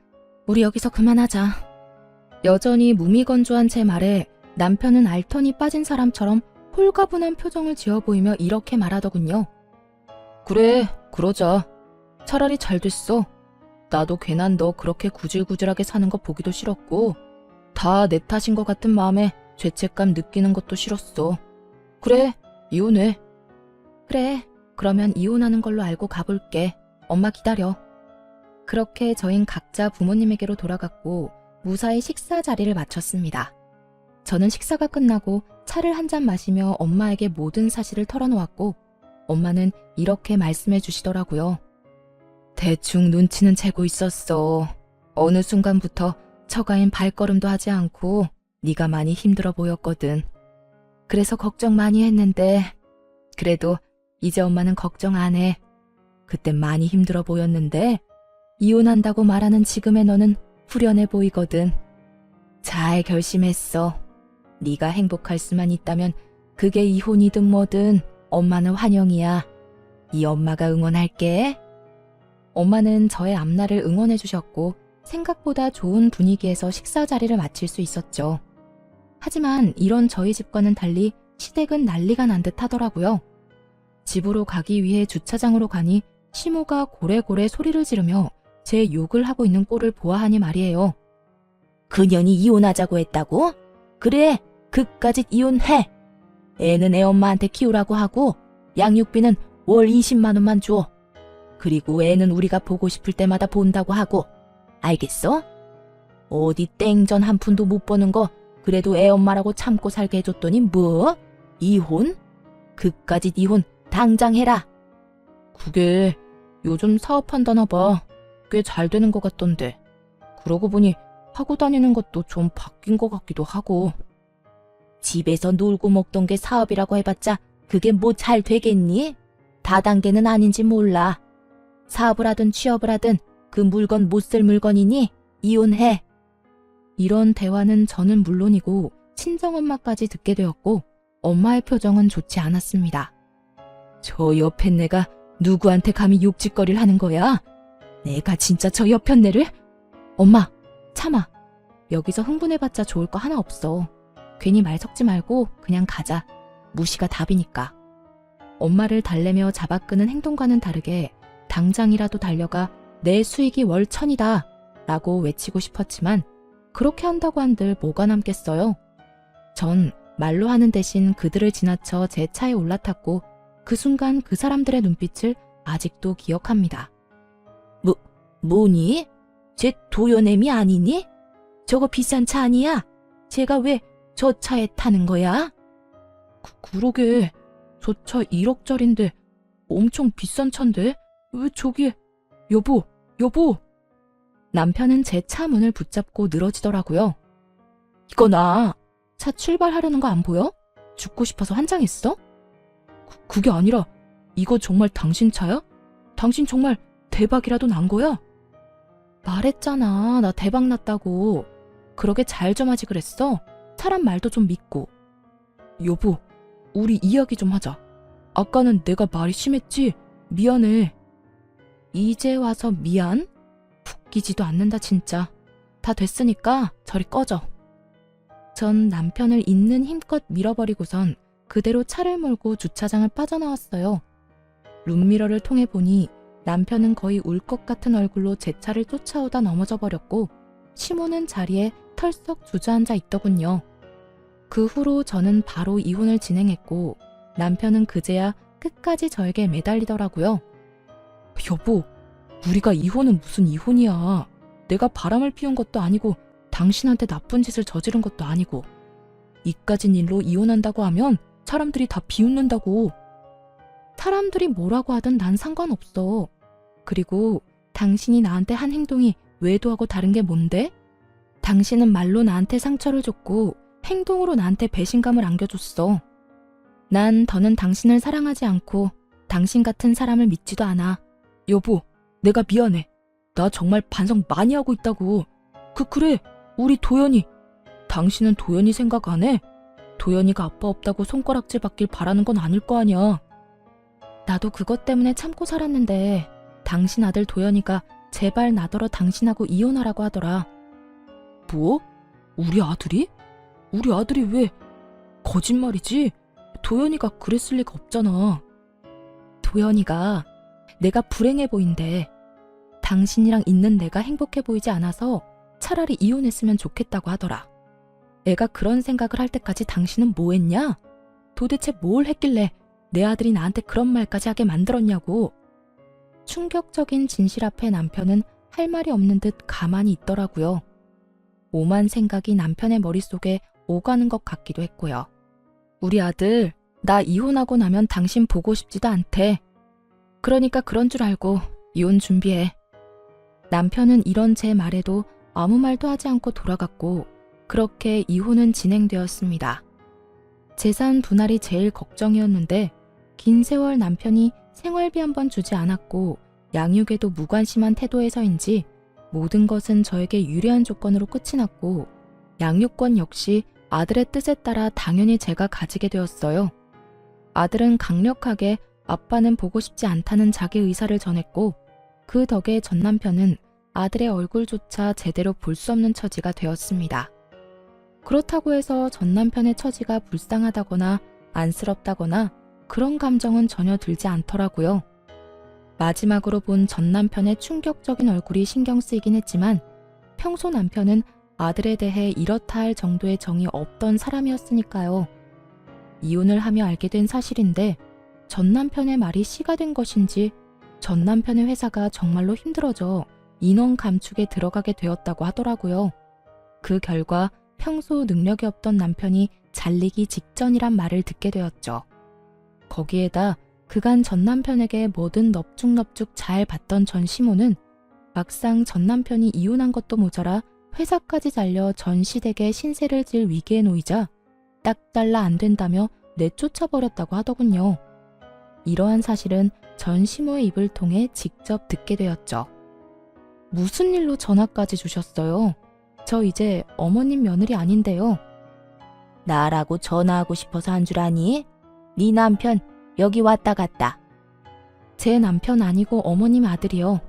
우리 여기서 그만하자. 여전히 무미건조한 제 말에 남편은 알턴이 빠진 사람처럼 홀가분한 표정을 지어 보이며 이렇게 말하더군요. 그래, 그러자. 차라리 잘 됐어. 나도 괜한 너 그렇게 구질구질하게 사는 거 보기도 싫었고 다 내 탓인 것 같은 마음에 죄책감 느끼는 것도 싫었어. 그래, 이혼해. 그래, 그러면 이혼하는 걸로 알고 가볼게. 엄마 기다려. 그렇게 저흰 각자 부모님에게로 돌아갔고 무사히 식사 자리를 마쳤습니다. 저는 식사가 끝나고 차를 한 잔 마시며 엄마에게 모든 사실을 털어놓았고 엄마는 이렇게 말씀해 주시더라고요. 대충 눈치는 채고 있었어. 어느 순간부터 처가인 발걸음도 하지 않고 네가 많이 힘들어 보였거든. 그래서 걱정 많이 했는데 그래도 이제 엄마는 걱정 안 해. 그땐 많이 힘들어 보였는데 이혼한다고 말하는 지금의 너는 후련해 보이거든. 잘 결심했어. 네가 행복할 수만 있다면 그게 이혼이든 뭐든 엄마는 환영이야. 이 엄마가 응원할게. 엄마는 저의 앞날을 응원해 주셨고 생각보다 좋은 분위기에서 식사 자리를 마칠 수 있었죠. 하지만 이런 저희 집과는 달리 시댁은 난리가 난 듯 하더라고요. 집으로 가기 위해 주차장으로 가니 시모가 고래고래 소리를 지르며 제 욕을 하고 있는 꼴을 보아하니 말이에요. 그년이 이혼하자고 했다고? 그래, 그까짓 이혼해. 애는 애 엄마한테 키우라고 하고 양육비는 월 20만 원만 줘. 그리고 애는 우리가 보고 싶을 때마다 본다고 하고. 알겠어? 어디 땡전 한 푼도 못 버는 거 그래도 애 엄마라고 참고 살게 해줬더니 뭐? 이혼? 그까짓 이혼 당장 해라. 그게 요즘 사업한다나 봐. 꽤 잘 되는 것 같던데. 그러고 보니 하고 다니는 것도 좀 바뀐 것 같기도 하고. 집에서 놀고 먹던 게 사업이라고 해봤자 그게 뭐 잘 되겠니? 다단계는 아닌지 몰라. 사업을 하든 취업을 하든 그 물건 못 쓸 물건이니 이혼해. 이런 대화는 저는 물론이고 친정엄마까지 듣게 되었고 엄마의 표정은 좋지 않았습니다. 저 옆앤내가 누구한테 감히 욕짓거리를 하는 거야? 내가 진짜 저 옆앤내를? 엄마, 참아. 여기서 흥분해봤자 좋을 거 하나 없어. 괜히 말 섞지 말고 그냥 가자. 무시가 답이니까. 엄마를 달래며 잡아끄는 행동과는 다르게 당장이라도 달려가 내 수익이 월 1,000이다 라고 외치고 싶었지만 그렇게 한다고 한들 뭐가 남겠어요? 전 말로 하는 대신 그들을 지나쳐 제 차에 올라탔고 그 순간 그 사람들의 눈빛을 아직도 기억합니다. 뭐니? 쟤 도연애미 아니니? 저거 비싼 차 아니야? 쟤가 왜 저 차에 타는 거야? 그러게 저 차 1억짜린데 엄청 비싼 차인데 왜 저기에 여보 남편은 제 차 문을 붙잡고 늘어지더라고요. 이거 나 차 출발하려는 거 안 보여? 죽고 싶어서 환장했어? 그게 아니라 이거 정말 당신 차야? 당신 정말 대박이라도 난 거야? 말했잖아 나 대박 났다고. 그러게 잘 좀 하지 그랬어? 사람 말도 좀 믿고. 여보 우리 이야기 좀 하자. 아까는 내가 말이 심했지? 미안해. 이제 와서 미안? 웃기지도 않는다 진짜. 다 됐으니까 저리 꺼져. 전 남편을 있는 힘껏 밀어버리고선 그대로 차를 몰고 주차장을 빠져나왔어요. 룸미러를 통해 보니 남편은 거의 울 것 같은 얼굴로 제 차를 쫓아오다 넘어져 버렸고 시모는 자리에 털썩 주저앉아 있더군요. 그 후로 저는 바로 이혼을 진행했고 남편은 그제야 끝까지 저에게 매달리더라고요. 여보, 우리가 이혼은 무슨 이혼이야. 내가 바람을 피운 것도 아니고 당신한테 나쁜 짓을 저지른 것도 아니고 이까진 일로 이혼한다고 하면 사람들이 다 비웃는다고. 사람들이 뭐라고 하든 난 상관없어. 그리고 당신이 나한테 한 행동이 외도하고 다른 게 뭔데? 당신은 말로 나한테 상처를 줬고 행동으로 나한테 배신감을 안겨줬어. 난 더는 당신을 사랑하지 않고 당신 같은 사람을 믿지도 않아. 여보, 내가 미안해. 나 정말 반성 많이 하고 있다고. 그래, 우리 도연이. 당신은 도연이 생각 안 해? 도연이가 아빠 없다고 손가락질 받길 바라는 건 아닐 거 아니야. 나도 그것 때문에 참고 살았는데 당신 아들 도연이가 제발 나더러 당신하고 이혼하라고 하더라. 뭐? 우리 아들이? 우리 아들이 왜? 거짓말이지? 도연이가 그랬을 리가 없잖아. 도연이가 내가 불행해 보인대. 당신이랑 있는 내가 행복해 보이지 않아서 차라리 이혼했으면 좋겠다고 하더라. 애가 그런 생각을 할 때까지 당신은 뭐 했냐? 도대체 뭘 했길래 내 아들이 나한테 그런 말까지 하게 만들었냐고. 충격적인 진실 앞에 남편은 할 말이 없는 듯 가만히 있더라고요. 오만 생각이 남편의 머릿속에 오가는 것 같기도 했고요. 우리 아들, 나 이혼하고 나면 당신 보고 싶지도 않대. 그러니까 그런 줄 알고 이혼 준비해. 남편은 이런 제 말에도 아무 말도 하지 않고 돌아갔고 그렇게 이혼은 진행되었습니다. 재산 분할이 제일 걱정이었는데 긴 세월 남편이 생활비 한 번 주지 않았고 양육에도 무관심한 태도에서인지 모든 것은 저에게 유리한 조건으로 끝이 났고 양육권 역시 아들의 뜻에 따라 당연히 제가 가지게 되었어요. 아들은 강력하게 아빠는 보고 싶지 않다는 자기 의사를 전했고 그 덕에 전 남편은 아들의 얼굴조차 제대로 볼 수 없는 처지가 되었습니다. 그렇다고 해서 전 남편의 처지가 불쌍하다거나 안쓰럽다거나 그런 감정은 전혀 들지 않더라고요. 마지막으로 본 전 남편의 충격적인 얼굴이 신경 쓰이긴 했지만 평소 남편은 아들에 대해 이렇다 할 정도의 정이 없던 사람이었으니까요. 이혼을 하며 알게 된 사실인데 전 남편의 말이 씨가 된 것인지 전 남편의 회사가 정말로 힘들어져 인원 감축에 들어가게 되었다고 하더라고요. 그 결과 평소 능력이 없던 남편이 잘리기 직전이란 말을 듣게 되었죠. 거기에다 그간 전 남편에게 뭐든 넙죽넙죽 잘 받던 전 시모는 막상 전 남편이 이혼한 것도 모자라 회사까지 잘려 전 시댁에 신세를 질 위기에 놓이자 딱 잘라 안 된다며 내쫓아버렸다고 하더군요. 이러한 사실은 전 시모의 입을 통해 직접 듣게 되었죠. 무슨 일로 전화까지 주셨어요? 저 이제 어머님 며느리 아닌데요. 나라고 전화하고 싶어서 한 줄 아니? 네 남편 여기 왔다 갔다. 제 남편 아니고 어머님 아들이요.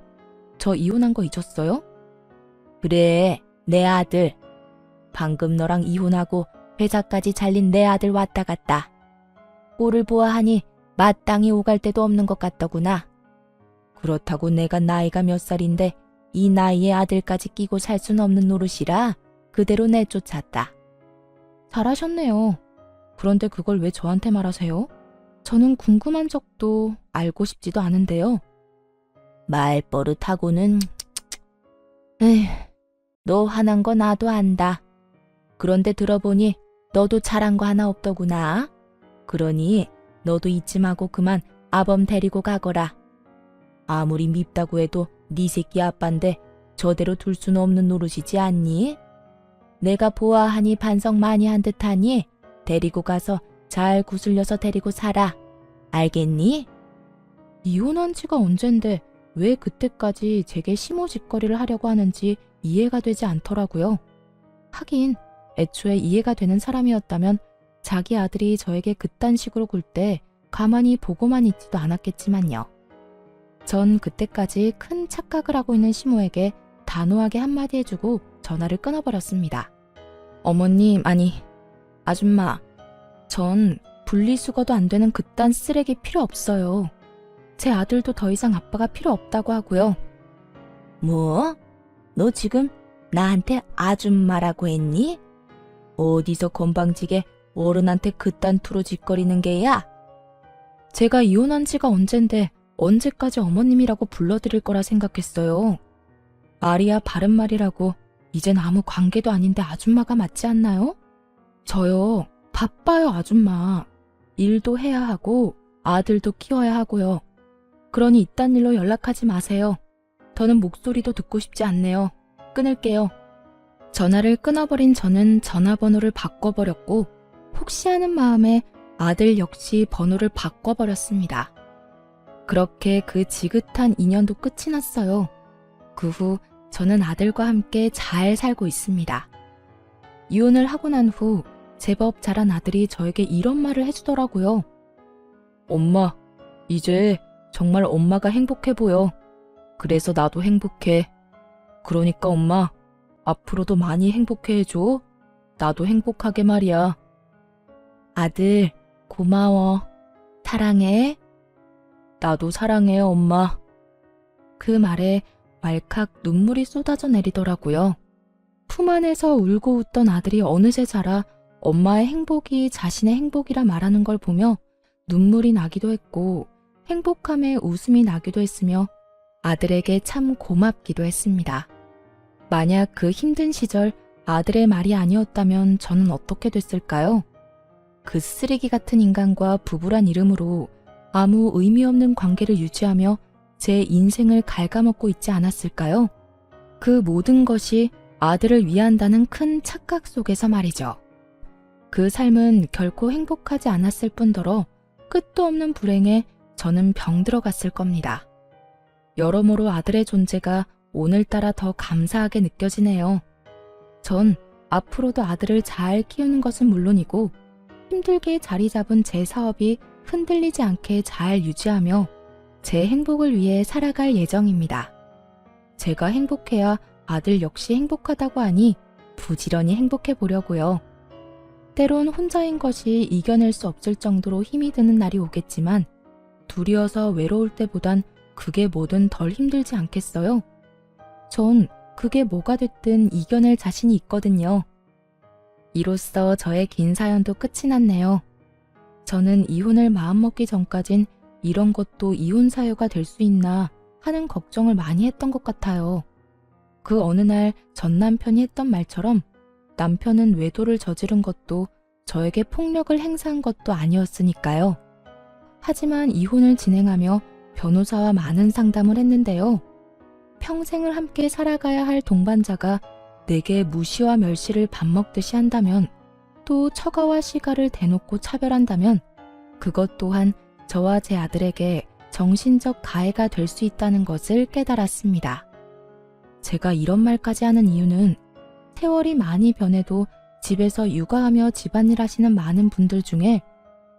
저 이혼한 거 잊었어요? 그래, 내 아들. 방금 너랑 이혼하고 회사까지 잘린 내 아들 왔다 갔다. 꼴을 보아하니 마땅히 오갈 데도 없는 것 같더구나. 그렇다고 내가 나이가 몇 살인데 이 나이에 아들까지 끼고 살 순 없는 노릇이라 그대로 내쫓았다. 잘하셨네요. 그런데 그걸 왜 저한테 말하세요? 저는 궁금한 적도 알고 싶지도 않은데요. 말버릇하고는. 에휴, 너 화난 거 나도 안다. 그런데 들어보니 너도 잘한 거 하나 없더구나. 그러니 너도 잊지 마고 그만 아범 데리고 가거라. 아무리 밉다고 해도 네 새끼 아빠인데 저대로 둘 수는 없는 노릇이지 않니? 내가 보아하니 반성 많이 한 듯하니 데리고 가서 잘 구슬려서 데리고 살아. 알겠니? 이혼한 지가 언젠데 왜 그때까지 제게 시모짓거리를 하려고 하는지 이해가 되지 않더라고요. 하긴 애초에 이해가 되는 사람이었다면 자기 아들이 저에게 그딴 식으로 굴 때 가만히 보고만 있지도 않았겠지만요. 전 그때까지 큰 착각을 하고 있는 시모에게 단호하게 한마디 해주고 전화를 끊어버렸습니다. 어머님, 아니, 아줌마, 전 분리수거도 안 되는 그딴 쓰레기 필요 없어요. 제 아들도 더 이상 아빠가 필요 없다고 하고요. 뭐? 너 지금 나한테 아줌마라고 했니? 어디서 건방지게 어른한테 그딴 투로 짓거리는 게야? 제가 이혼한 지가 언젠데 언제까지 어머님이라고 불러드릴 거라 생각했어요. 말이야 바른 말이라고 이젠 아무 관계도 아닌데 아줌마가 맞지 않나요? 저요, 바빠요 아줌마. 일도 해야 하고 아들도 키워야 하고요. 그러니 이딴 일로 연락하지 마세요. 더는 목소리도 듣고 싶지 않네요. 끊을게요. 전화를 끊어버린 저는 전화번호를 바꿔버렸고 혹시 하는 마음에 아들 역시 번호를 바꿔버렸습니다. 그렇게 그 지긋한 인연도 끝이 났어요. 그 후 저는 아들과 함께 잘 살고 있습니다. 이혼을 하고 난 후 제법 자란 아들이 저에게 이런 말을 해주더라고요. 엄마, 이제 정말 엄마가 행복해 보여. 그래서 나도 행복해. 그러니까 엄마, 앞으로도 많이 행복해 해줘. 나도 행복하게 말이야. 아들, 고마워. 사랑해. 나도 사랑해, 엄마. 그 말에 왈칵 눈물이 쏟아져 내리더라고요. 품 안에서 울고 웃던 아들이 어느새 자라 엄마의 행복이 자신의 행복이라 말하는 걸 보며 눈물이 나기도 했고 행복함에 웃음이 나기도 했으며 아들에게 참 고맙기도 했습니다. 만약 그 힘든 시절 아들의 말이 아니었다면 저는 어떻게 됐을까요? 그 쓰레기 같은 인간과 부부란 이름으로 아무 의미 없는 관계를 유지하며 제 인생을 갉아먹고 있지 않았을까요? 그 모든 것이 아들을 위한다는 큰 착각 속에서 말이죠. 그 삶은 결코 행복하지 않았을 뿐더러 끝도 없는 불행에 저는 병들어갔을 겁니다. 여러모로 아들의 존재가 오늘따라 더 감사하게 느껴지네요. 전 앞으로도 아들을 잘 키우는 것은 물론이고 힘들게 자리 잡은 제 사업이 흔들리지 않게 잘 유지하며 제 행복을 위해 살아갈 예정입니다. 제가 행복해야 아들 역시 행복하다고 하니 부지런히 행복해 보려고요. 때론 혼자인 것이 이겨낼 수 없을 정도로 힘이 드는 날이 오겠지만 둘이어서 외로울 때보단 그게 뭐든 덜 힘들지 않겠어요? 전 그게 뭐가 됐든 이겨낼 자신이 있거든요. 이로써 저의 긴 사연도 끝이 났네요. 저는 이혼을 마음먹기 전까진 이런 것도 이혼 사유가 될 수 있나 하는 걱정을 많이 했던 것 같아요. 그 어느 날 전 남편이 했던 말처럼 남편은 외도를 저지른 것도 저에게 폭력을 행사한 것도 아니었으니까요. 하지만 이혼을 진행하며 변호사와 많은 상담을 했는데요. 평생을 함께 살아가야 할 동반자가 내게 무시와 멸시를 밥 먹듯이 한다면, 또 처가와 시가를 대놓고 차별한다면 그것 또한 저와 제 아들에게 정신적 가해가 될 수 있다는 것을 깨달았습니다. 제가 이런 말까지 하는 이유는 세월이 많이 변해도 집에서 육아하며 집안일 하시는 많은 분들 중에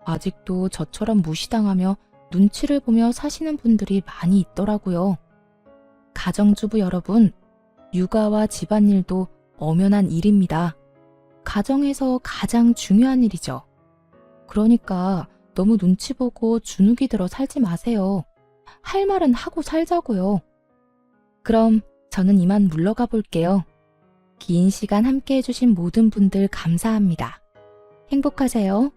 아직도 저처럼 무시당하며 눈치를 보며 사시는 분들이 많이 있더라고요. 가정주부 여러분, 육아와 집안일도 엄연한 일입니다. 가정에서 가장 중요한 일이죠. 그러니까 너무 눈치 보고 주눅이 들어 살지 마세요. 할 말은 하고 살자고요. 그럼 저는 이만 물러가 볼게요. 긴 시간 함께 해주신 모든 분들 감사합니다. 행복하세요.